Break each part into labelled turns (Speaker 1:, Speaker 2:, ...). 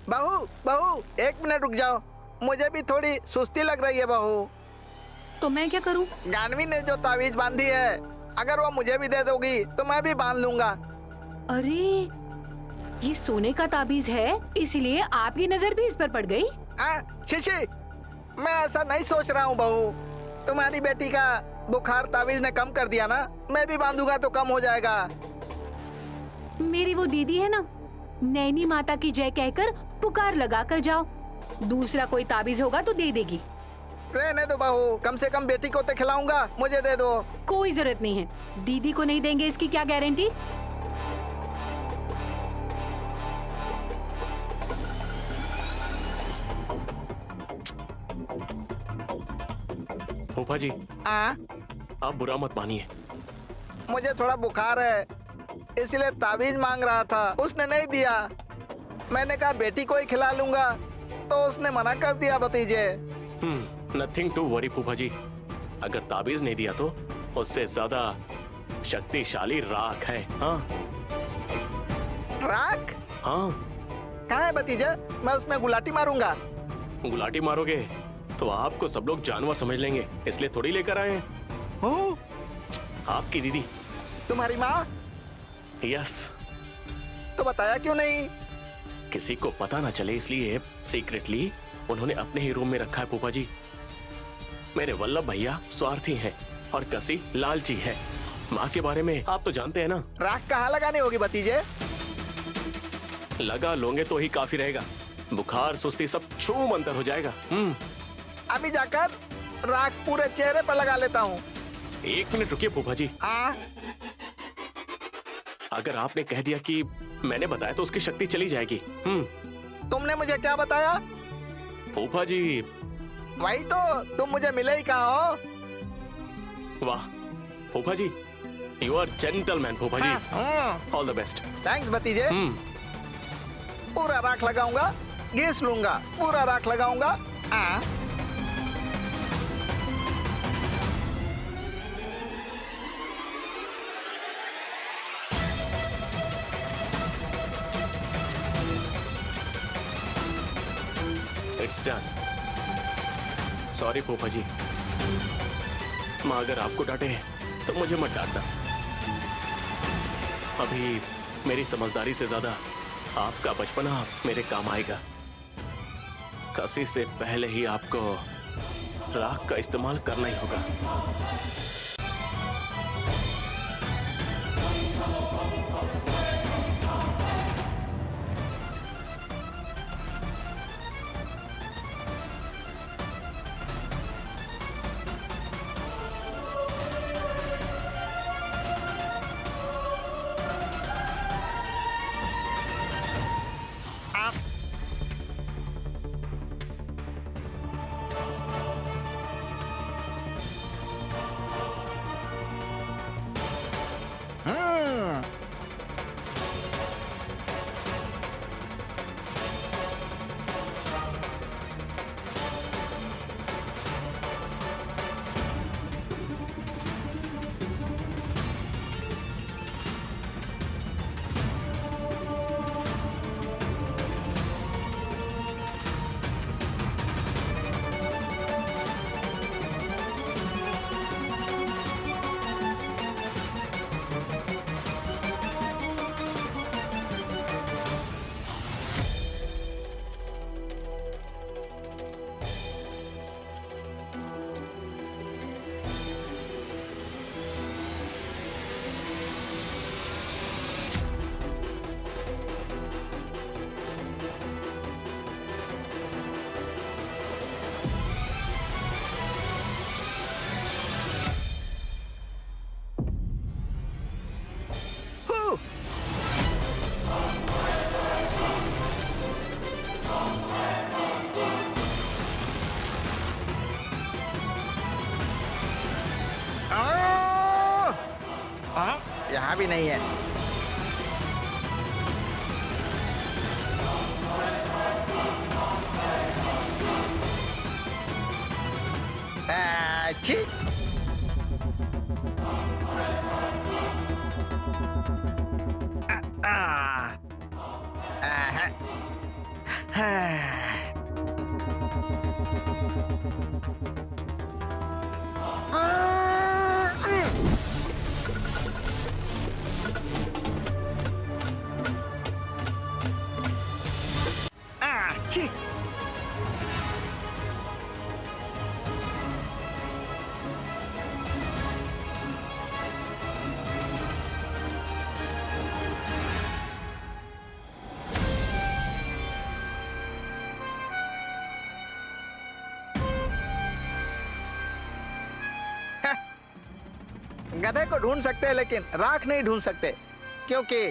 Speaker 1: बहू बहू, 1 मिनट रुक जाओ, मुझे भी थोड़ी सुस्ती लग रही है बहू।
Speaker 2: तो मैं क्या करूं?
Speaker 1: गानवी ने जो तावीज बांधी है, अगर वो मुझे भी दे दोगी तो मैं भी बांध लूंगा।
Speaker 2: अरे ये सोने का ताबीज है, इसलिए आपकी नजर भी इस पर पड़ गई।
Speaker 1: शिशी, मैं ऐसा नहीं सोच रहा हूँ बहू। तुम्हारी बेटी का बुखार तावीज ने कम कर दिया ना, मैं भी बांधूंगा तो कम हो जाएगा।
Speaker 2: मेरी वो दीदी है ना, नैनी माता की जय कहकर पुकार लगा कर जाओ, दूसरा कोई ताबीज होगा तो दे देगी।
Speaker 1: रहने दो बहू, कम से कम बेटी को तो खिलाऊंगा, मुझे दे दो।
Speaker 2: कोई जरूरत नहीं है, दीदी को नहीं देंगे इसकी क्या गारंटी।
Speaker 3: फूफा जी, आप बुरा मत मानिए।
Speaker 1: मुझे थोड़ा बुखार है, इसलिए ताबीज मांग रहा था, उसने नहीं दिया। मैंने कहा बेटी को ही खिला लूंगा, तो उसने मना कर दिया भतीजे।
Speaker 3: नथिंग टू वरी फूफा जी, अगर ताबीज नहीं दिया तो उससे ज्यादा शक्तिशाली राख है। हाँ
Speaker 1: राख?
Speaker 3: हाँ।
Speaker 1: कहाँ है भतीजे? मैं उसमें गुलाटी मारूंगा।
Speaker 3: गुलाटी मारोगे तो आपको सब लोग जानवर समझ लेंगे, इसलिए थोड़ी लेकर आए हैं।
Speaker 1: हूँ?
Speaker 3: आपकी दीदी।
Speaker 1: तुम्हारी माँ?
Speaker 3: यस।
Speaker 1: तो बताया क्यों नहीं?
Speaker 3: किसी को पता ना चले इसलिए सीक्रेटली उन्होंने अपने ही रूम में रखा है फूफा जी। मेरे वल्लभ भैया स्वार्थी हैं और कसी लालची है। माँ के बारे में आप तो जानते हैं ना।
Speaker 1: राख कहाँ लगानी होगी भतीजे?
Speaker 3: लगा लोगे तो ही काफी रहेगा, बुखार सुस्ती सब छू मंतर हो जाएगा।
Speaker 1: अभी जाकर राख पूरे चेहरे पर लगा लेता हूँ।
Speaker 3: 1 मिनट रुकिए फूफा जी। अगर आपने कह दिया कि मैंने बताया तो उसकी शक्ति चली जाएगी।
Speaker 1: तुमने मुझे क्या बताया?
Speaker 3: फूफा जी।
Speaker 1: वही तो, तुम मुझे मिले ही कहाँ हो?
Speaker 3: वाह फूफा जी, यू आर जेंटलमैन फूफा जी। All the best.
Speaker 1: थैंक्स भतीजे। पूरा राख लगाऊंगा, घिस लूंगा, पूरा राख लगाऊंगा।
Speaker 3: It's done. सॉरी फूफा जी, माँ अगर आपको डांटे तो मुझे मत डांटना। अभी मेरी समझदारी से ज्यादा आपका बचपना मेरे काम आएगा। कसी से पहले ही आपको राख का इस्तेमाल करना ही होगा।
Speaker 1: यहाँ भी नहीं है। छी। छी। गधे को ढूंढ सकते हैं लेकिन राख नहीं ढूंढ सकते, क्योंकि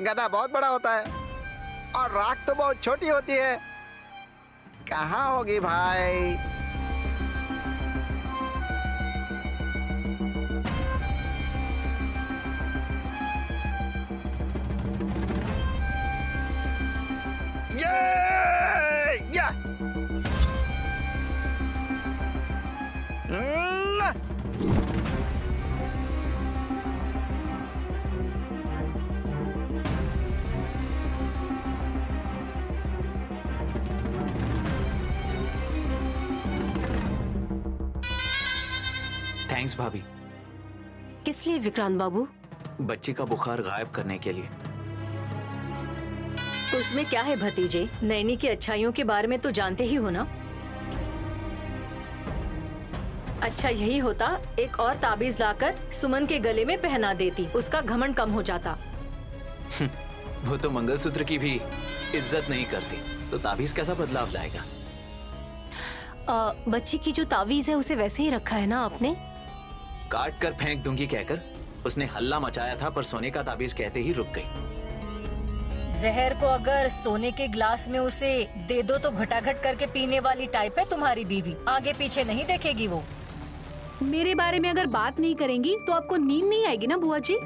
Speaker 1: गधा बहुत बड़ा होता है और राख तो बहुत छोटी होती है। कहाँ होगी भाई? या!
Speaker 4: थैंक्स भाभी।
Speaker 5: किस लिए विक्रांत बाबू?
Speaker 4: बच्ची का बुखार गायब करने के लिए।
Speaker 5: उसमें क्या है भतीजे, नैनी की अच्छाइयों के बारे में तो जानते ही हो ना। अच्छा यही होता एक और ताबीज लाकर सुमन के गले में पहना देती, उसका घमंड कम हो जाता।
Speaker 4: वो तो मंगलसूत्र की भी इज्जत नहीं करती, तो ताबीज कैसा बदलाव लाएगा?
Speaker 5: बच्ची की जो ताबीज है उसे वैसे ही रखा है ना आपने?
Speaker 4: काट कर फेंक दूंगी कहकर उसने हल्ला मचाया था, पर सोने का ताबीज कहते ही रुक गई।
Speaker 5: जहर को अगर सोने के ग्लास में उसे दे दो तो घटाघट करके पीने वाली टाइप है तुम्हारी बीवी, आगे पीछे नहीं देखेगी वो।
Speaker 2: मेरे बारे में अगर बात नहीं करेंगी तो आपको नींद नहीं आएगी ना बुआ जी?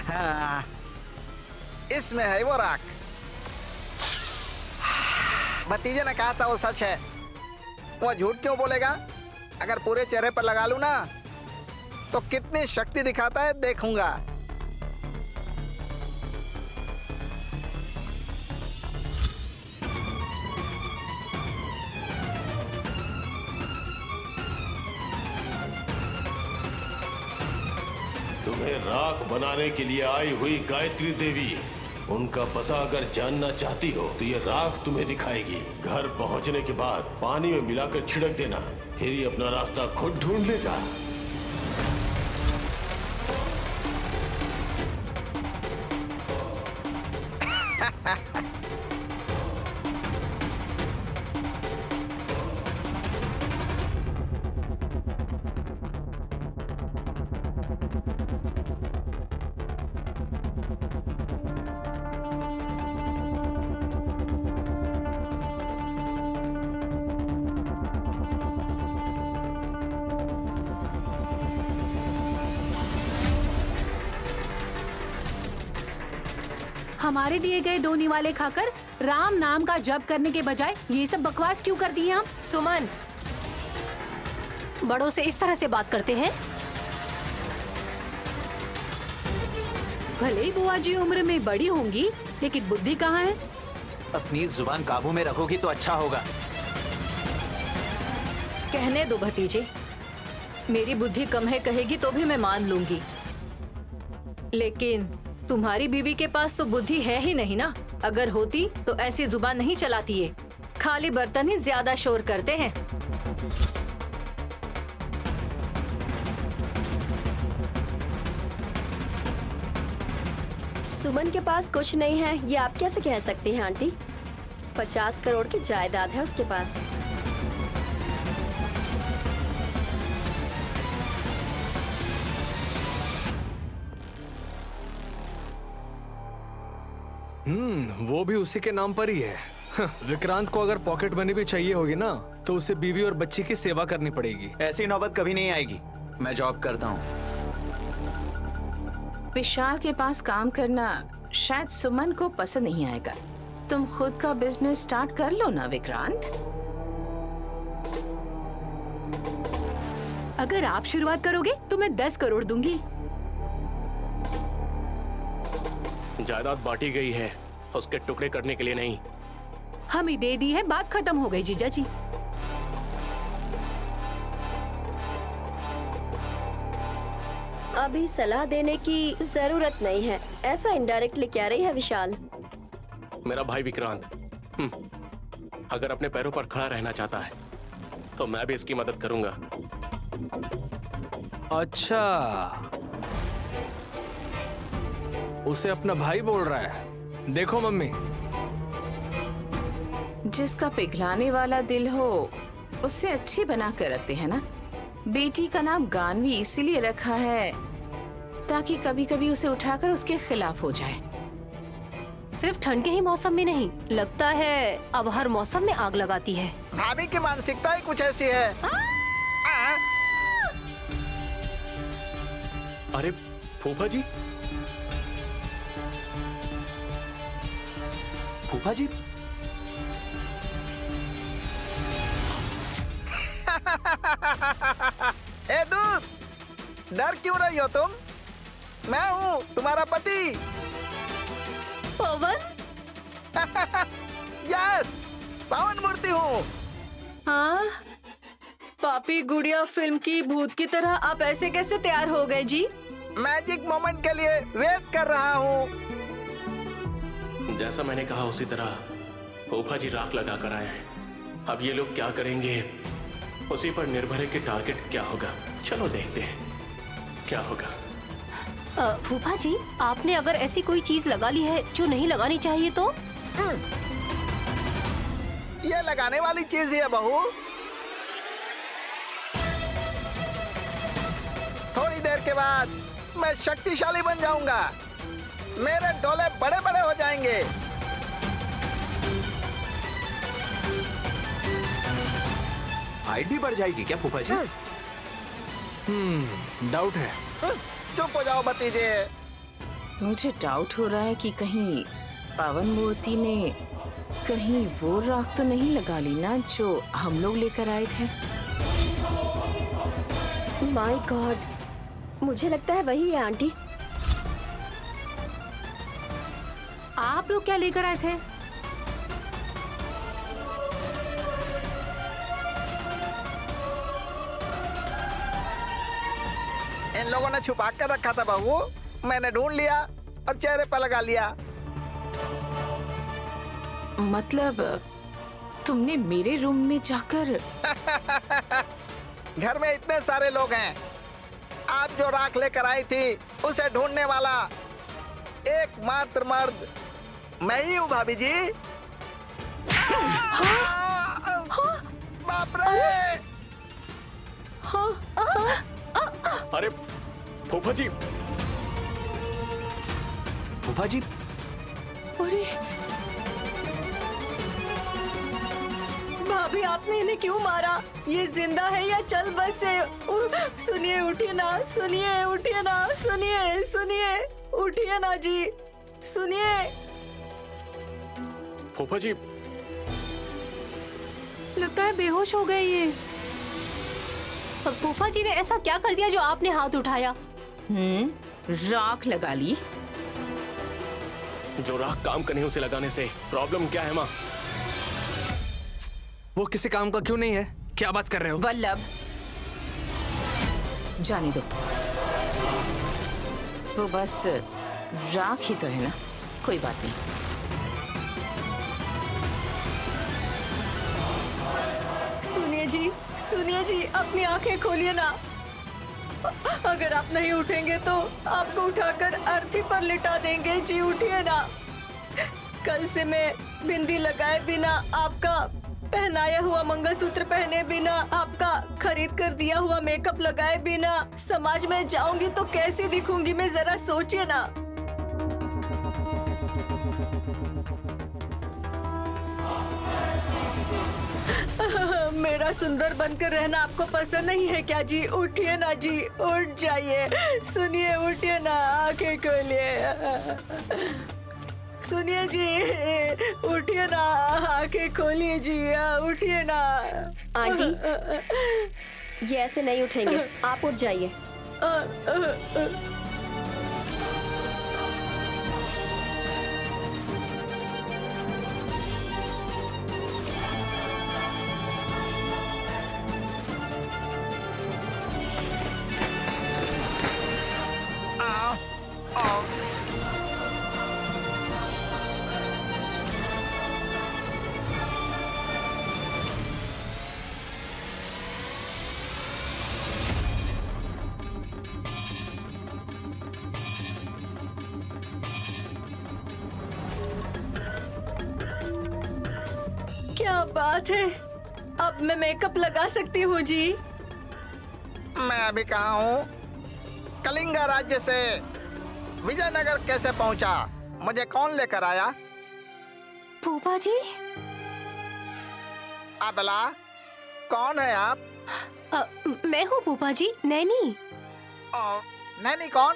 Speaker 1: हाँ, इसमें है वो राख। भतीजे ने कहा था वो सच है, वो झूठ क्यों बोलेगा? अगर पूरे चेहरे पर लगा लूं ना तो कितनी शक्ति दिखाता है देखूंगा।
Speaker 6: तुम्हें राख बनाने के लिए आई हुई गायत्री देवी, उनका पता अगर जानना चाहती हो तो ये राख तुम्हें दिखाएगी। घर पहुंचने के बाद पानी में मिलाकर छिड़क देना, फिर ये अपना रास्ता खुद ढूंढ लेगा।
Speaker 2: हमारे दिए गए 2 निवाले खाकर राम नाम का जप करने के बजाय ये सब बकवास क्यों करती हैं आप?
Speaker 5: सुमन, बड़ों से इस तरह से बात करते हैं?
Speaker 2: भले ही बुआ जी उम्र में बड़ी होंगी, लेकिन बुद्धि कहाँ है?
Speaker 4: अपनी जुबान काबू में रखोगी तो अच्छा होगा।
Speaker 5: कहने दो भतीजे, मेरी बुद्धि कम है कहेगी तो भी मैं मान लूंगी, लेकिन तुम्हारी बीवी के पास तो बुद्धि है ही नहीं ना। अगर होती तो ऐसी जुबान नहीं चलाती है, खाली बर्तन ही ज्यादा शोर करते हैं।
Speaker 7: सुमन के पास कुछ नहीं है ये आप कैसे कह सकती हैं आंटी? 50 करोड़ की जायदाद है उसके पास।
Speaker 8: वो भी उसी के नाम पर ही है। विक्रांत को अगर पॉकेट मनी भी चाहिए होगी ना तो उसे बीवी और बच्ची की सेवा करनी पड़ेगी।
Speaker 4: ऐसी नौबत कभी नहीं आएगी। मैं जॉब करता हूँ।
Speaker 9: विशाल के पास काम करना शायद सुमन को पसंद नहीं आएगा। तुम खुद का बिजनेस स्टार्ट कर लो ना विक्रांत।
Speaker 2: अगर आप शुरुआत करोगे तो मैं 10 करोड़ दूंगी।
Speaker 3: जायदाद बांटी गई है, उसके टुकड़े करने के लिए नहीं।
Speaker 2: हमें दे दी है, बात खत्म हो गई जीजा जी।
Speaker 7: अभी सलाह देने की जरूरत नहीं है, ऐसा इनडायरेक्टली कह रही है विशाल।
Speaker 3: मेरा भाई विक्रांत अगर अपने पैरों पर खड़ा रहना चाहता है तो मैं भी इसकी मदद करूंगा।
Speaker 8: अच्छा, उसे अपना भाई बोल रहा है। देखो मम्मी,
Speaker 9: जिसका पिघलाने वाला दिल हो उससे अच्छी बना कर रखते हैं ना। बेटी का नाम गानवी इसीलिए रखा है ताकि कभी कभी उसे उठाकर उसके खिलाफ हो जाए।
Speaker 5: सिर्फ ठंड के ही मौसम में नहीं, लगता है अब हर मौसम में आग लगाती है।
Speaker 1: भाभी की मानसिकता ही कुछ ऐसी है।
Speaker 3: अरे फूफा जी,
Speaker 4: फूफा जी,
Speaker 1: ए दूध, डर क्यों रही हो तुम? मैं हूँ तुम्हारा पति।
Speaker 5: पवन,
Speaker 1: यस, पवन मूर्ति हूँ।
Speaker 5: हाँ, पापी गुड़िया फिल्म की भूत की तरह आप ऐसे कैसे तैयार हो गए जी?
Speaker 1: मैजिक मोमेंट के लिए वेट कर रहा हूँ।
Speaker 3: जैसा मैंने कहा उसी तरह फूफा जी राख लगा कर आए हैं। अब ये लोग क्या करेंगे उसी पर निर्भर है कि टारगेट क्या होगा। चलो देखते हैं क्या होगा।
Speaker 5: फूफा जी, आपने अगर ऐसी कोई चीज लगा ली है जो नहीं लगानी चाहिए तो?
Speaker 1: ये लगाने वाली चीज है बहू। थोड़ी देर के बाद मैं शक्तिशाली बन जाऊंगा। मेरे डोले बड़े बड़े हो जाएंगे।
Speaker 4: हाइट भी बढ़ जाएगी क्या फूफा जी?
Speaker 8: डाउट है।
Speaker 1: चुप हो जाओ भतीजे।
Speaker 9: मुझे डाउट हो रहा है कि कहीं पवन मूर्ति ने कहीं वो राख तो नहीं लगा ली ना जो हम लोग लेकर आए थे।
Speaker 7: माय गॉड, मुझे लगता है वही है आंटी।
Speaker 2: आप लोग क्या लेकर आए थे?
Speaker 1: इन लोगों ने छुपा कर रखा था बहू। मैंने ढूंढ लिया और चेहरे पर लगा लिया।
Speaker 9: मतलब तुमने मेरे रूम में जाकर?
Speaker 1: घर में इतने सारे लोग हैं। आप जो राख लेकर आई थी उसे ढूंढने वाला एकमात्र मर्द मैं ही हूँ भाभी जी। बाप रे!
Speaker 3: अरे फूफा जी,
Speaker 4: फूफा जी,
Speaker 9: अरे
Speaker 5: भाभी, आपने इन्हें क्यों मारा? ये जिंदा है या चल बस से? सुनिए, उठिए ना, सुनिए, उठिए ना, सुनिए, सुनिए, उठिए ना जी, सुनिए।
Speaker 3: फूफा जी,
Speaker 2: लगता है बेहोश हो गए ये।
Speaker 5: फूफा जी ने ऐसा क्या कर दिया जो आपने हाथ उठाया?
Speaker 9: राख लगा ली।
Speaker 3: जो राख काम करने उसे लगाने से प्रॉब्लम क्या है माँ?
Speaker 8: वो किसी काम का क्यों नहीं है? क्या बात कर रहे हो?
Speaker 9: वल्लभ, जाने दो। वो बस राख ही तो है ना, कोई बात नहीं।
Speaker 5: सुनिए जी, अपनी आंखें खोलिए ना। अगर आप नहीं उठेंगे तो आपको उठाकर अर्थी पर लिटा देंगे जी। उठिए ना। कल से मैं बिंदी लगाए बिना, आपका पहनाया हुआ मंगलसूत्र पहने बिना, आपका खरीद कर दिया हुआ मेकअप लगाए बिना समाज में जाऊंगी तो कैसी दिखूंगी? मैं जरा सोचिए ना। मेरा सुंदर बनकर रहना आपको पसंद नहीं है क्या जी? उठिए ना जी, उठ जाइए। सुनिए, उठिए ना, आंखें खोलिए। सुनिए जी, उठिए ना, आंखें खोलिए जी, उठिए ना।
Speaker 7: आंटी, ये ऐसे नहीं उठेंगे, आप उठ जाइए।
Speaker 5: क्या बात है, अब मैं मेकअप लगा सकती हूँ जी।
Speaker 1: मैं अभी कहाँ हूँ? कलिंगा राज्य से विजयनगर कैसे पहुँचा? मुझे कौन लेकर आया?
Speaker 7: फूफा जी,
Speaker 1: अबला, कौन है आप?
Speaker 2: मैं हूँ फूफा जी, नैनी।
Speaker 1: नैनी कौन?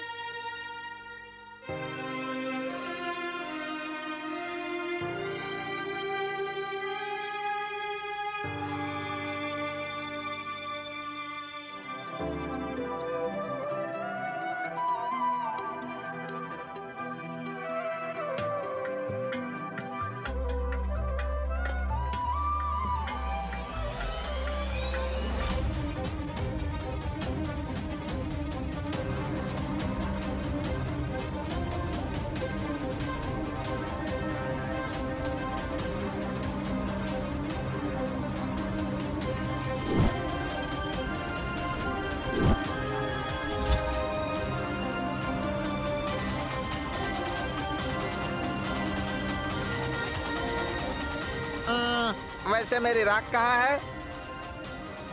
Speaker 1: वैसे मेरी राख कहाँ है?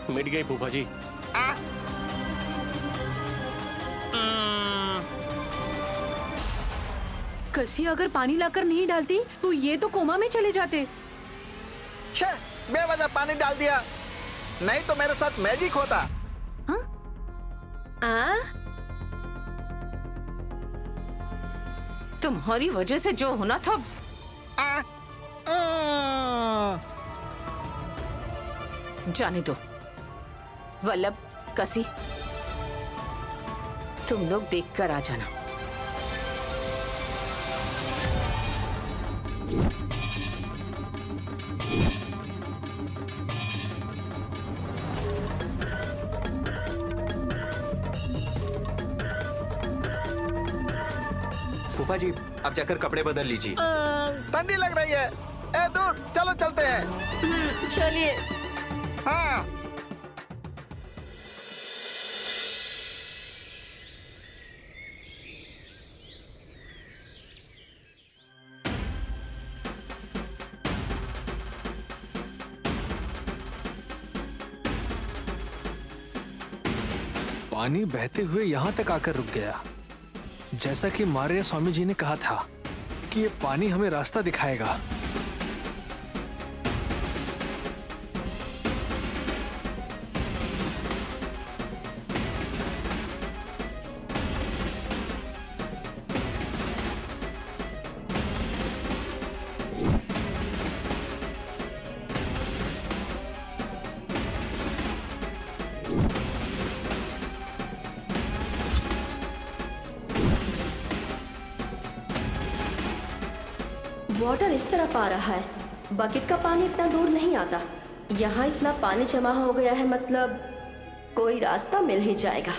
Speaker 3: मिट गई फूफा जी।
Speaker 2: कसी अगर पानी लाकर नहीं डालती तो ये तो कोमा में चले जाते।
Speaker 1: छे, बेवजह पानी डाल दिया, नहीं तो मेरे साथ मैजिक होता।
Speaker 9: तुम्हारी वजह से जो होना था। जाने दो वल्लभ, कसी, तुम लोग देखकर आ जाना।
Speaker 4: फूफा जी, आप जाकर कपड़े बदल लीजिए।
Speaker 1: ठंडी लग रही है। ए दूर, चलो चलते हैं।
Speaker 5: चलिए।
Speaker 1: हाँ।
Speaker 8: पानी बहते हुए यहाँ तक आकर रुक गया। जैसा कि मार्य स्वामी जी ने कहा था कि ये पानी हमें रास्ता दिखाएगा।
Speaker 7: वाटर इस तरफ आ रहा है, बकेट का पानी इतना दूर नहीं आता। यहाँ इतना पानी जमा हो गया है, मतलब कोई रास्ता मिल ही जाएगा।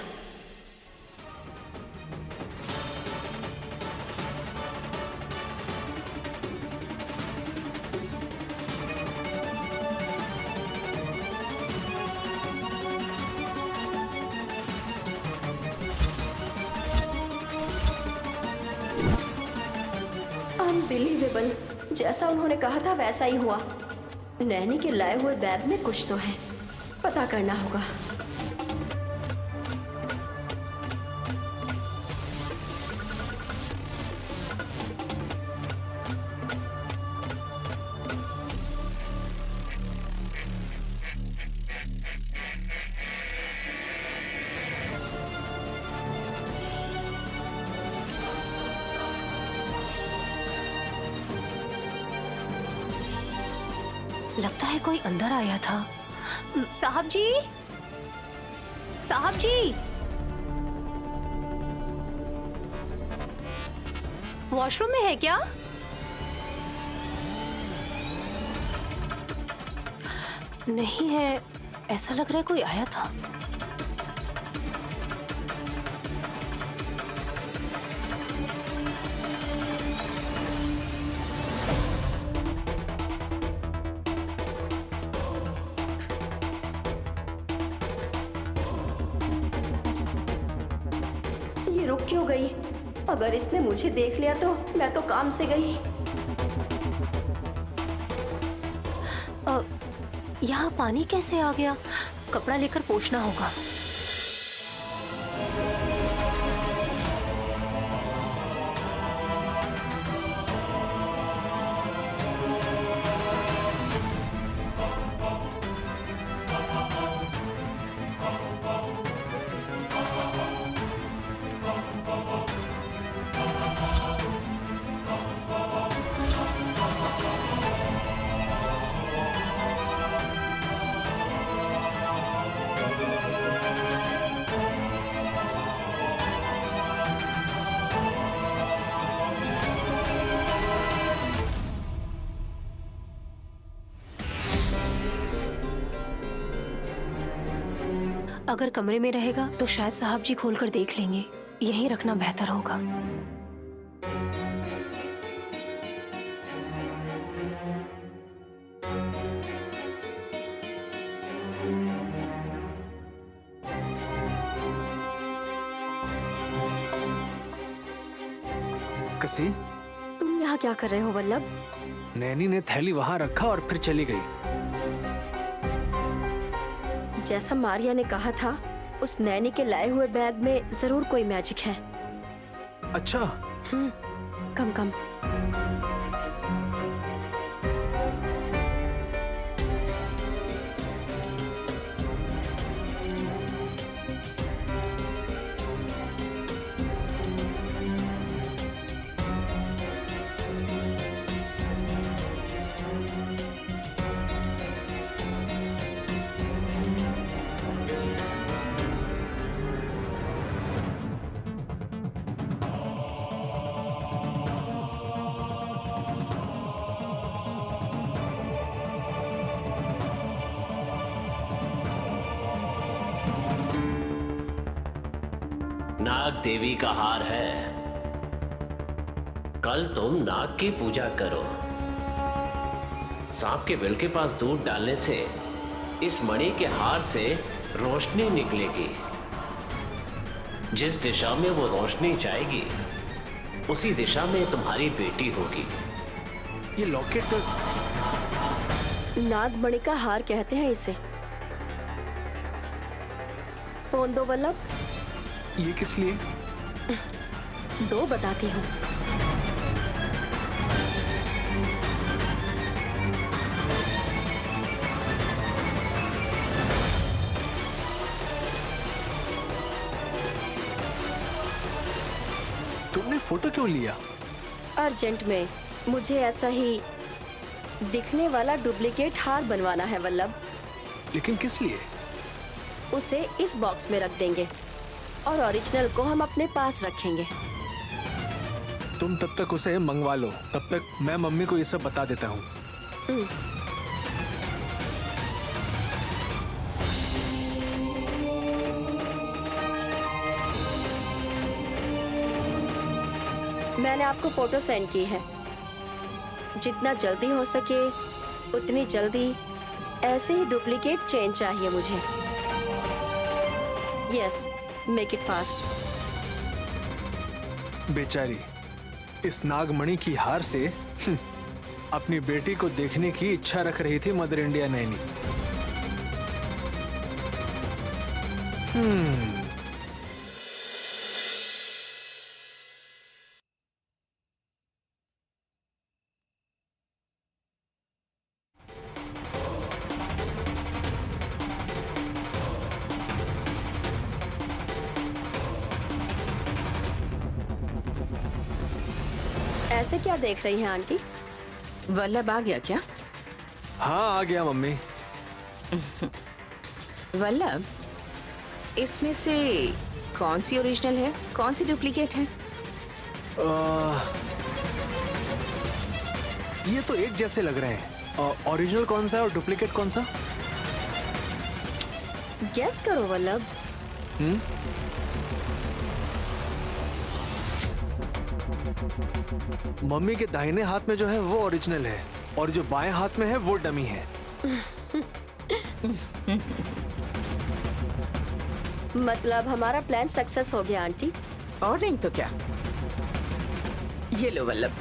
Speaker 7: अनबिलीवेबल, जैसा उन्होंने कहा था वैसा ही हुआ। नैनी के लाए हुए बैग में कुछ तो है, पता करना होगा।
Speaker 10: लगता है कोई अंदर आया था। साहब जी, साहब जी, वॉशरूम में है क्या? नहीं है, ऐसा लग रहा है कोई आया था।
Speaker 7: ये रुक क्यों गई? अगर इसने मुझे देख लिया तो मैं तो काम से गई।
Speaker 10: यहाँ पानी कैसे आ गया? कपड़ा लेकर पोंछना होगा। अगर कमरे में रहेगा तो शायद साहब जी खोलकर देख लेंगे। यहीं रखना बेहतर होगा।
Speaker 8: कसी,
Speaker 7: तुम यहाँ क्या कर रहे हो वल्लभ?
Speaker 8: नैनी ने थैली वहां रखा और फिर चली गई।
Speaker 7: जैसा मारिया ने कहा था, उस नैनी के लाए हुए बैग में जरूर कोई मैजिक है।
Speaker 8: अच्छा,
Speaker 7: कम कम।
Speaker 11: नाग देवी का हार है। कल तुम नाग की पूजा करो। सांप के बिल के पास दूध डालने से इस मणि के हार से रोशनी निकलेगी। जिस दिशा में वो रोशनी जाएगी उसी दिशा में तुम्हारी बेटी होगी।
Speaker 8: ये लॉकेट
Speaker 7: नागमणि का हार कहते हैं इसे। फोन दो वल्लभ।
Speaker 8: ये किस लिए?
Speaker 7: दो, बताती हूँ।
Speaker 8: तुमने फोटो क्यों लिया?
Speaker 7: अर्जेंट में मुझे ऐसा ही दिखने वाला डुप्लीकेट हार बनवाना है वल्लभ।
Speaker 8: लेकिन किस लिए?
Speaker 7: उसे इस बॉक्स में रख देंगे और ओरिजिनल को हम अपने पास रखेंगे।
Speaker 8: तुम तब तक उसे मंगवा लो, तब तक मैं मम्मी को ये सब बता देता हूँ।
Speaker 7: मैंने आपको फोटो सेंड की है। जितना जल्दी हो सके उतनी जल्दी ऐसे ही डुप्लीकेट चेन चाहिए मुझे। Yes, make it fast.
Speaker 8: बेचारी इस नागमणि की हार से अपनी बेटी को देखने की इच्छा रख रही थी मदर इंडिया नैनी।
Speaker 7: ऐसे क्या देख रही हैं आंटी?
Speaker 9: वल्लभ आ गया क्या?
Speaker 8: हाँ आ गया मम्मी।
Speaker 9: वल्लभ, इसमें से कौन सी ओरिजिनल है, कौन सी डुप्लीकेट है?
Speaker 8: ये तो एक जैसे लग रहे हैं। ओरिजिनल कौन सा है और डुप्लीकेट कौन सा?
Speaker 7: गेस करो वल्लभ।
Speaker 8: मम्मी के दाहिने हाथ में जो है वो ओरिजिनल है और जो बाएं हाथ में है वो डमी है।
Speaker 7: मतलब हमारा प्लान सक्सेस हो गया आंटी।
Speaker 9: और नहीं तो क्या। ये लो वल्लभ,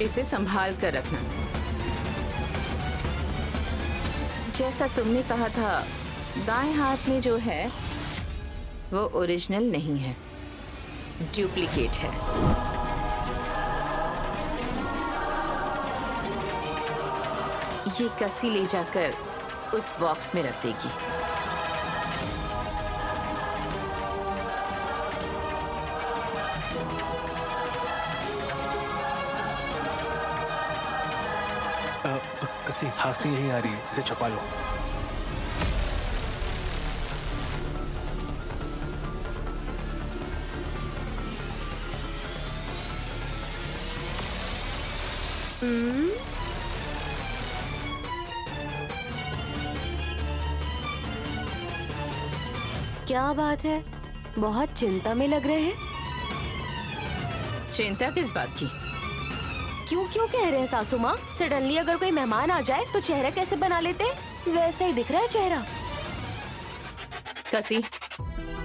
Speaker 9: इसे संभाल कर रखना। जैसा तुमने कहा था, दाएं हाथ में जो है वो ओरिजिनल नहीं है, डुप्लीकेट है। ये कसी ले जाकर उस बॉक्स में रख देगी।
Speaker 8: कसी हासनी यही आ रही है, इसे छुपा लो।
Speaker 10: क्या बात है, बहुत चिंता में लग रहे हैं।
Speaker 9: चिंता किस बात की?
Speaker 10: क्यों क्यों कह रहे हैं सासू माँ? सडनली अगर कोई मेहमान आ जाए तो चेहरा कैसे बना लेते हैं? वैसा ही दिख रहा है चेहरा।
Speaker 9: कसी,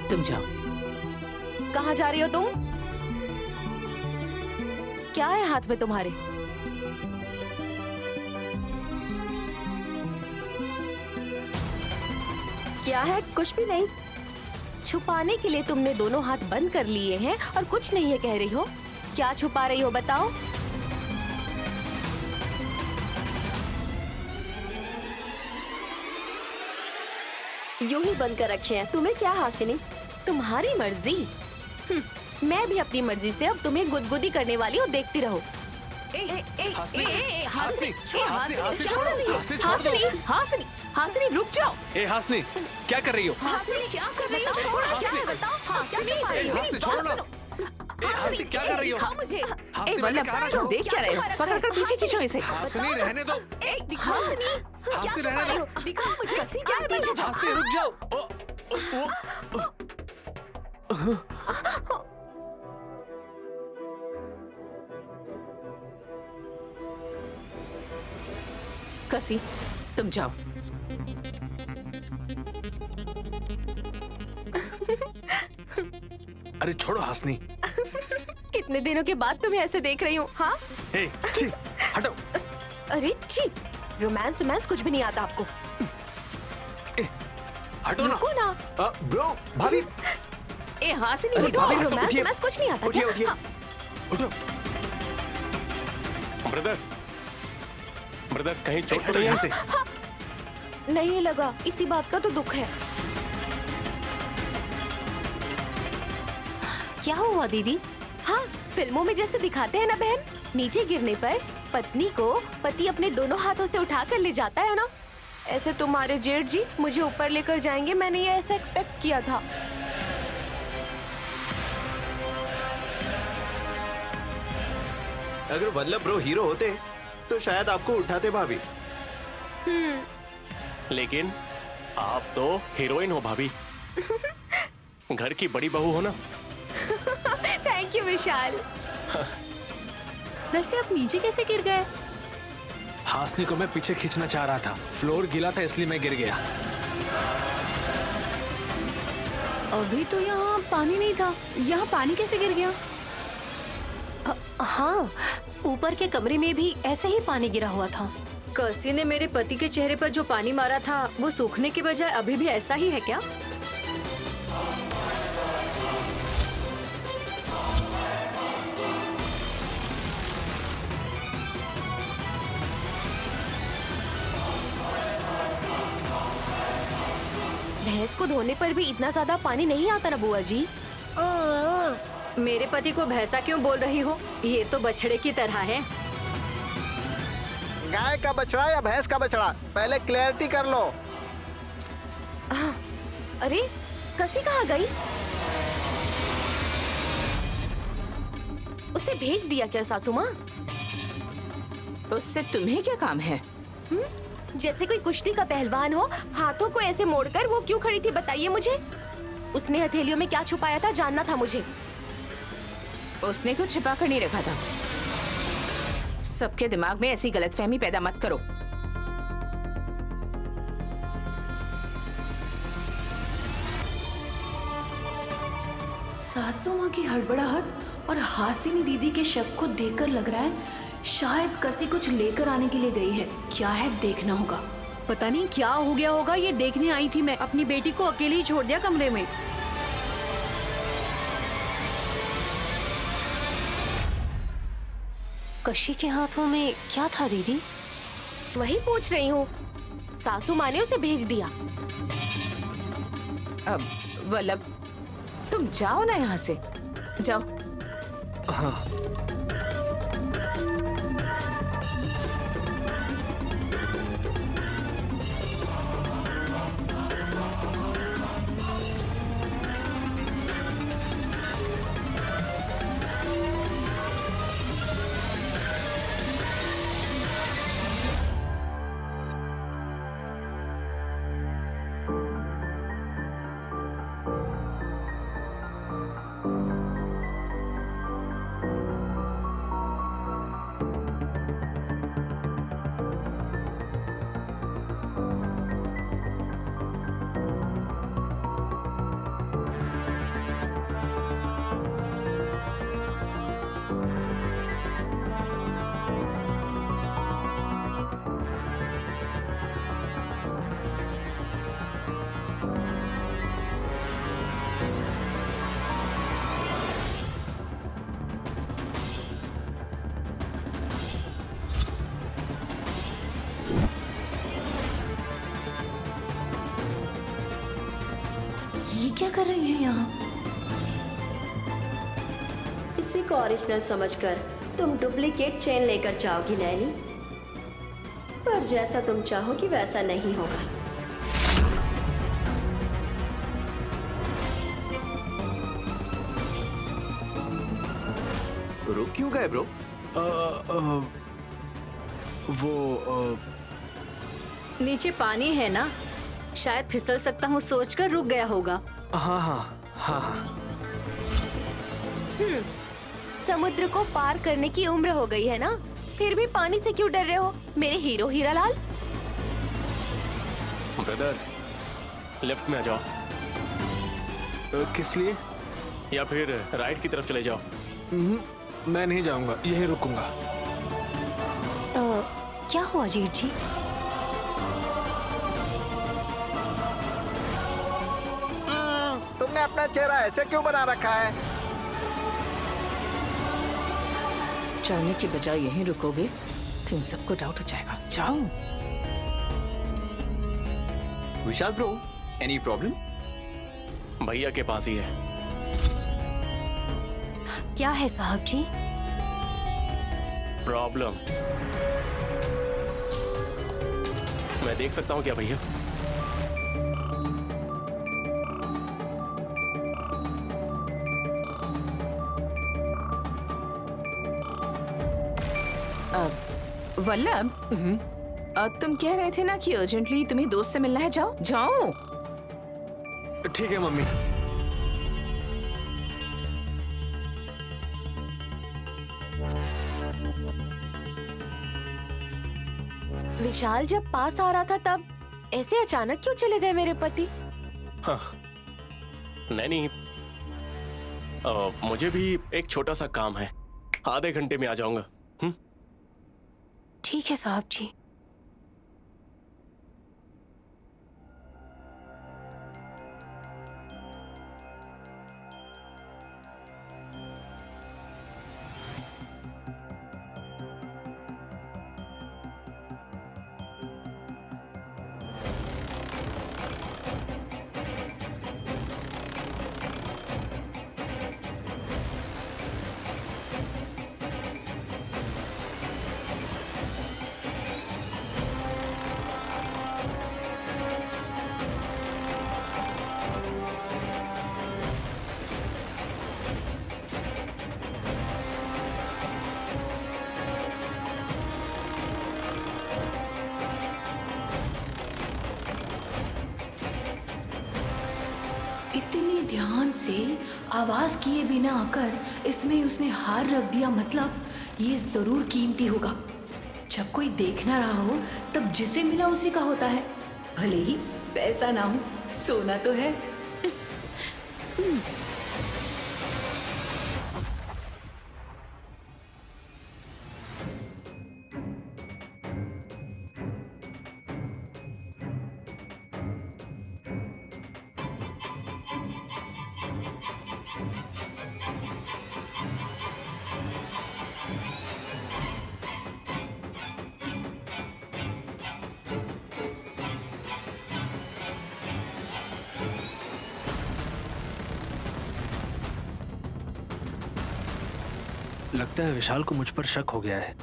Speaker 9: तुम जाओ।
Speaker 10: कहाँ जा रही हो तुम? क्या है हाथ में तुम्हारे?
Speaker 7: क्या है? कुछ भी नहीं।
Speaker 10: छुपाने के लिए तुमने दोनों हाथ बंद कर लिए हैं और कुछ नहीं है कह रही हो। क्या छुपा रही हो बताओ?
Speaker 7: यूं ही बंद कर रखे हैं। तुम्हें क्या हासिनी?
Speaker 10: तुम्हारी मर्जी। मैं भी अपनी मर्जी से अब तुम्हें गुदगुदी करने वाली हूँ, देखती रहो।
Speaker 9: हासिनी रुक जाओ।
Speaker 8: ए हासनी, क्या कर रही हो?
Speaker 9: हासिनी क्या कर रही हो?
Speaker 8: हासनी छोड़ो ना। ए हासनी क्या कर रही हो?
Speaker 9: दिखाओ मुझे।
Speaker 8: हासनी मैंने कहा ना छोड़ो।
Speaker 9: देख क्या रहे हो? पकड़ कर पीछे खींचो इसे।
Speaker 8: हासनी रहने दो।
Speaker 10: हासिनी
Speaker 8: हासनी रहने दो।
Speaker 10: दिखाओ मुझे, क्या है पीछे जाओ।
Speaker 8: हासनी रुक जाओ।
Speaker 9: कसी, तुम जाओ।
Speaker 8: अरे छोड़ो हासनी।
Speaker 10: कितने दिनों के बाद तुम्हें ऐसे देख रही हूँ। हाँ
Speaker 8: ए, छी, हटो।
Speaker 10: अरे छी, रोमांस रोमांस कुछ भी नहीं आता आपको।
Speaker 8: हटो ना।
Speaker 10: रुको ना।
Speaker 8: ब्रो, भाभी।
Speaker 9: ए हासिनी जी,
Speaker 10: भाभी रोमांस रोमांस कुछ नहीं आता।
Speaker 8: उठिए उठिए। उठो।
Speaker 3: ब्रदर, ब्रदर कहीं चोट तो नहीं है इसे?
Speaker 10: नहीं लगा, इसी बात का तो दुख है। क्या हुआ दीदी? हाँ, फिल्मों में जैसे दिखाते हैं ना बहन, नीचे गिरने पर पत्नी को पति अपने दोनों हाथों से उठा कर ले जाता है ना, ऐसे तुम्हारे जेठ जी मुझे ऊपर लेकर जाएंगे। मैंने ये ऐसा एक्सपेक्ट किया था।
Speaker 4: अगर वल्लभ ब्रो हीरो होते तो शायद आपको उठाते भाभी।
Speaker 3: लेकिन आप तो हीरोइन हो भाभी, घर की बड़ी बहू हो ना।
Speaker 10: थैंक यू विशाल। वैसे आप नीचे कैसे गिर गए?
Speaker 8: हासनी को मैं पीछे खींचना चाह रहा था, फ्लोर गीला था इसलिए मैं गिर गया।
Speaker 2: अभी तो यहाँ पानी नहीं था, यहाँ पानी कैसे गिर गया?
Speaker 10: हाँ, ऊपर के कमरे में भी ऐसे ही पानी गिरा हुआ था।
Speaker 5: कसी ने मेरे पति के चेहरे पर जो पानी मारा था वो सूखने के बजाय अभी भी ऐसा ही है क्या?
Speaker 10: भैंस को धोने पर भी इतना ज्यादा पानी नहीं आता ना बुआ जी।
Speaker 5: मेरे पति को भैंसा क्यों बोल रही हो? ये तो बछड़े की तरह है।
Speaker 1: गाय का बछड़ा या भैंस का बछड़ा, पहले क्लैरिटी कर लो।
Speaker 10: अरे कसी कहाँ गई? उसे भेज दिया क्या सासू माँ?
Speaker 9: उससे तुम्हें क्या काम है?
Speaker 10: जैसे कोई कुश्ती का पहलवान हो, हाथों को ऐसे मोड़कर वो क्यों खड़ी थी बताइए मुझे। उसने हथेलियों में क्या छुपाया था जानना था मुझे।
Speaker 9: उसने कुछ छिपा कर नहीं रखा था। सबके दिमाग में ऐसी गलतफहमी पैदा मत करो।
Speaker 2: सासू माँ की हड़बड़ाहट और हासिनी दीदी के शक को देखकर लग रहा है शायद कसी कुछ लेकर आने के लिए गई है। क्या है देखना होगा। पता नहीं क्या हो गया होगा, ये देखने आई थी मैं। अपनी बेटी को अकेले ही छोड़ दिया कमरे में।
Speaker 10: कशी के हाथों में क्या था दीदी? वही पूछ रही हूँ। सासू माँ ने उसे भेज दिया।
Speaker 9: अब वल्लभ, तुम जाओ ना यहाँ से, जाओ।
Speaker 8: हाँ।
Speaker 2: ये क्या कर रही है यहाँ?
Speaker 7: इसी को ओरिजिनल समझकर तुम डुप्लीकेट चेन लेकर जाओगी नैनी, पर जैसा तुम चाहोगी वैसा नहीं होगा।
Speaker 4: रुक क्यों गए ब्रो?
Speaker 5: नीचे पानी है ना, शायद फिसल सकता हूँ सोचकर रुक गया होगा।
Speaker 8: हाँ हाँ हाँ हाँ।
Speaker 10: समुद्र को पार करने की उम्र हो गई है ना, फिर भी पानी से क्यों डर रहे हो मेरे हीरो हीरालाल?
Speaker 3: ब्रदर, लेफ्ट में आ जाओ।
Speaker 8: किस लिए?
Speaker 3: या फिर राइट की तरफ चले जाओ।
Speaker 8: मैं नहीं जाऊंगा, यहीं रुकूंगा।
Speaker 5: क्या हुआ जेठ जी?
Speaker 1: तुमने अपना चेहरा ऐसे क्यों बना रखा है?
Speaker 9: जाने की बजाय यहीं रुकोगे तो इन सबको डाउट हो जाएगा। जाओ।
Speaker 4: विशाल ब्रो, एनी प्रॉब्लम?
Speaker 3: भैया के पास ही है।
Speaker 5: क्या है साहब जी?
Speaker 3: प्रॉब्लम मैं देख सकता हूँ क्या भैया?
Speaker 9: वल्लभ, तुम कह रहे थे ना कि अर्जेंटली तुम्हें दोस्त से मिलना है। जाओ जाओ।
Speaker 8: ठीक है मम्मी।
Speaker 10: विशाल जब पास आ रहा था तब ऐसे अचानक क्यों चले गए मेरे पति?
Speaker 3: हाँ, नहीं, मुझे भी एक छोटा सा काम है, आधे घंटे में आ जाऊंगा।
Speaker 5: ठीक है साहब जी।
Speaker 2: ध्यान से आवाज किए बिना आकर इसमें उसने हार रख दिया, मतलब ये जरूर कीमती होगा। जब कोई देख ना रहा हो तब जिसे मिला उसी का होता है, भले ही पैसा ना हो, सोना तो है।
Speaker 8: लगता है विशाल को मुझ पर शक हो गया है।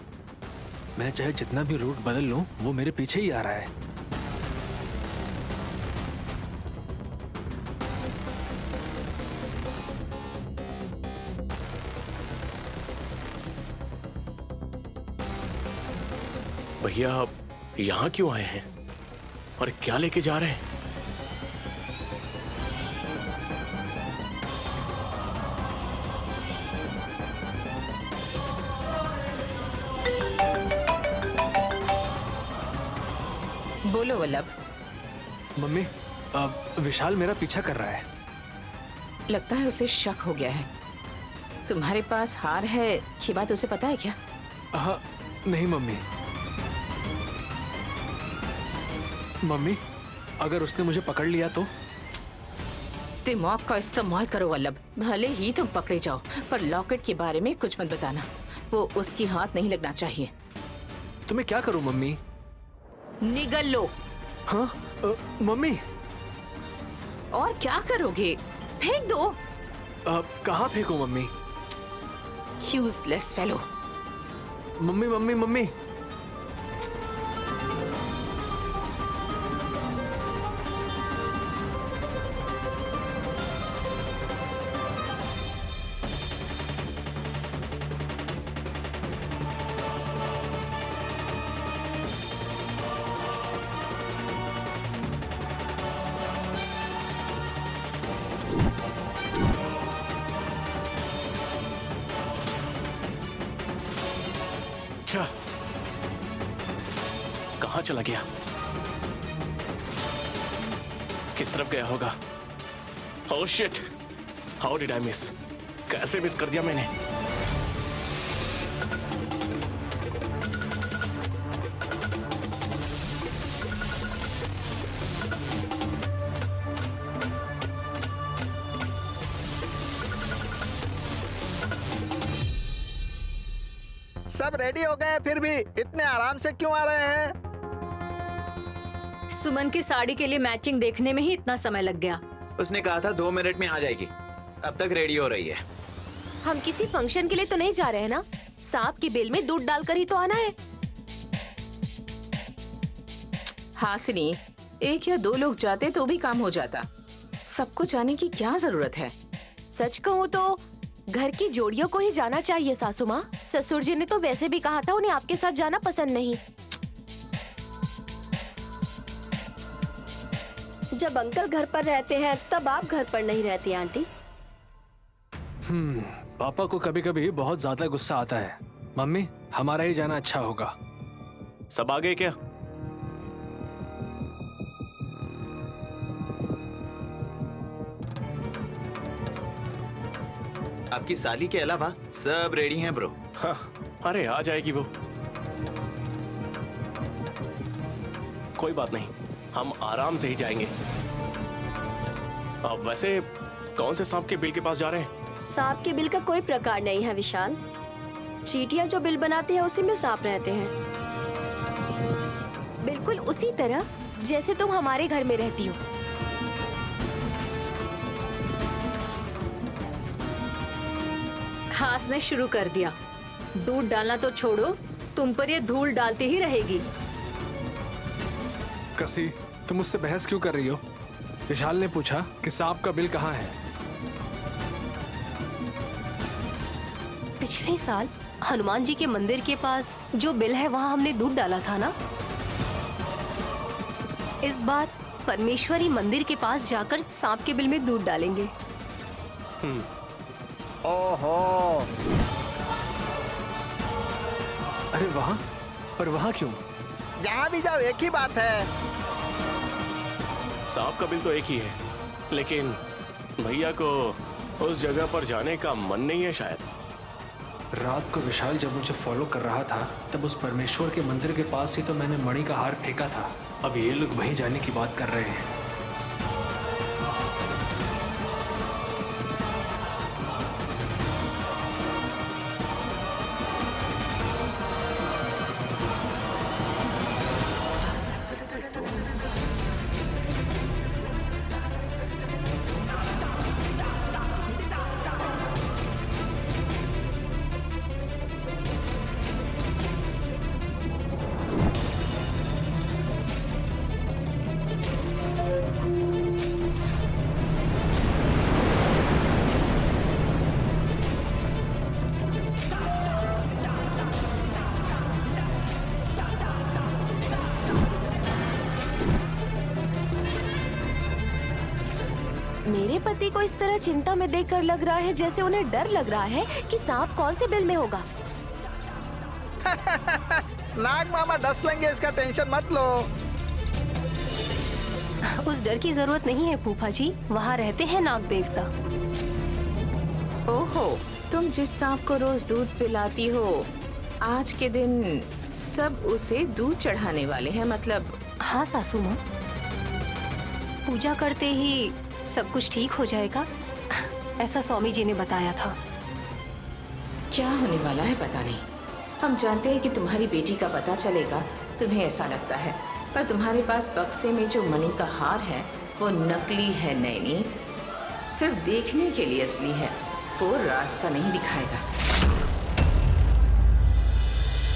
Speaker 8: मैं चाहे जितना भी रूट बदल लूं, वो मेरे पीछे ही आ रहा है।
Speaker 3: भैया आप यहाँ क्यों आए हैं और क्या लेके जा रहे हैं?
Speaker 9: बोलो वल्लभ।
Speaker 8: मम्मी, विशाल मेरा पीछा कर रहा है।
Speaker 9: लगता है उसे शक हो गया है। तुम्हारे पास हार है ये बात उसे पता है क्या?
Speaker 8: हाँ, नहीं मम्मी। मम्मी, अगर उसने मुझे पकड़ लिया तो?
Speaker 9: दिमाग का इस्तेमाल करो वल्लभ। भले ही तुम पकड़े जाओ, पर लॉकेट के बारे में कुछ मत बताना। वो उसकी हाथ नहीं लगना चाहिए।
Speaker 8: तो मैं क्या करूं मम्मी?
Speaker 9: निगल लो।
Speaker 8: हाँ मम्मी।
Speaker 9: और क्या करोगे? फेंक दो।
Speaker 8: कहाँ फेंकूं mummy?
Speaker 9: Useless fellow.
Speaker 8: Mummy mummy mummy.
Speaker 3: अच्छा, कहाँ चला गया? किस तरफ गया होगा? Oh shit, how did I miss? कैसे मिस कर दिया मैंने?
Speaker 1: सब रेडी हो गए फिर भी इतने आराम से क्यों आ रहे हैं?
Speaker 5: सुमन की साड़ी के लिए मैचिंग देखने में ही इतना समय लग गया।
Speaker 4: उसने कहा था 2 मिनट में आ जाएगी। अब तक रेडी हो रही है।
Speaker 10: हम किसी फंक्शन के लिए तो नहीं जा रहे हैं ना? सांप की बेल में दूध डालकर ही तो आना है।
Speaker 9: हासिनी, 1 या 2 लोग जाते तो भी काम हो जाता। सबको जाने की क्या जरूरत है?
Speaker 10: सच कहूँ तो घर की जोड़ियों को ही जाना चाहिए सासू माँ। ससुर जी ने तो वैसे भी कहा था उन्हें आपके साथ जाना पसंद नहीं।
Speaker 7: जब अंकल घर पर रहते हैं तब आप घर पर नहीं रहती आंटी।
Speaker 8: पापा को कभी कभी बहुत ज्यादा गुस्सा आता है। मम्मी, हमारा ही जाना अच्छा होगा।
Speaker 3: सब आ गए क्या?
Speaker 4: आपकी साली के अलावा सब रेडी हैं ब्रो।
Speaker 3: हाँ, अरे आ जाएगी वो। कोई बात नहीं, हम आराम से ही जाएंगे। अब वैसे कौन से सांप के बिल के पास जा रहे हैं?
Speaker 7: सांप के बिल का कोई प्रकार नहीं है विशाल। चींटियां जो बिल बनाती है उसी में सांप रहते हैं।
Speaker 10: बिल्कुल उसी तरह जैसे तुम हमारे घर में रहती हो।
Speaker 5: हास ने शुरू कर दिया। दूध डालना तो छोड़ो, तुम पर ये धूल डालती ही रहेगी।
Speaker 8: कसी, तुम मुझसे बहस क्यों कर रही हो? विशाल ने पूछा कि सांप का बिल कहाँ है।
Speaker 5: पिछले साल हनुमान जी के मंदिर के पास जो बिल है वहाँ हमने दूध डाला था ना। इस बार परमेश्वरी मंदिर के पास जाकर सांप के बिल में दूध डालेंगे।
Speaker 1: ओहो,
Speaker 8: अरे वहाँ, पर वहाँ क्यों?
Speaker 1: जहाँ भी जाओ एक ही बात है।
Speaker 3: सांप का बिल तो एक ही है, लेकिन भैया को उस जगह पर जाने का मन नहीं है शायद।
Speaker 8: रात को विशाल जब मुझे फॉलो कर रहा था तब उस परमेश्वर के मंदिर के पास ही तो मैंने मणि का हार फेंका था। अब ये लोग वहीं जाने की बात कर रहे हैं।
Speaker 10: मेरे पति को इस तरह चिंता में देखकर लग रहा है जैसे उन्हें डर लग रहा है कि सांप कौन से बिल में होगा।
Speaker 1: नाग मामा डस लेंगे, इसका टेंशन मत लो।
Speaker 7: उस डर की जरूरत नहीं है फूफा जी, वहाँ रहते हैं नाग देवता।
Speaker 9: ओहो, तुम जिस सांप को रोज दूध पिलाती हो, आज के दिन सब उसे दूध चढ़ाने वाले हैं मतलब।
Speaker 7: हाँ सासू माँ, पूजा करते ही सब कुछ ठीक हो जाएगा, ऐसा स्वामी जी ने बताया था।
Speaker 9: क्या होने वाला है पता नहीं। हम जानते हैं कि तुम्हारी बेटी का पता चलेगा, तुम्हें ऐसा लगता है, पर तुम्हारे पास बक्से में जो मणि का हार है वो नकली है नैनी, सिर्फ देखने के लिए असली है, वो रास्ता नहीं दिखाएगा।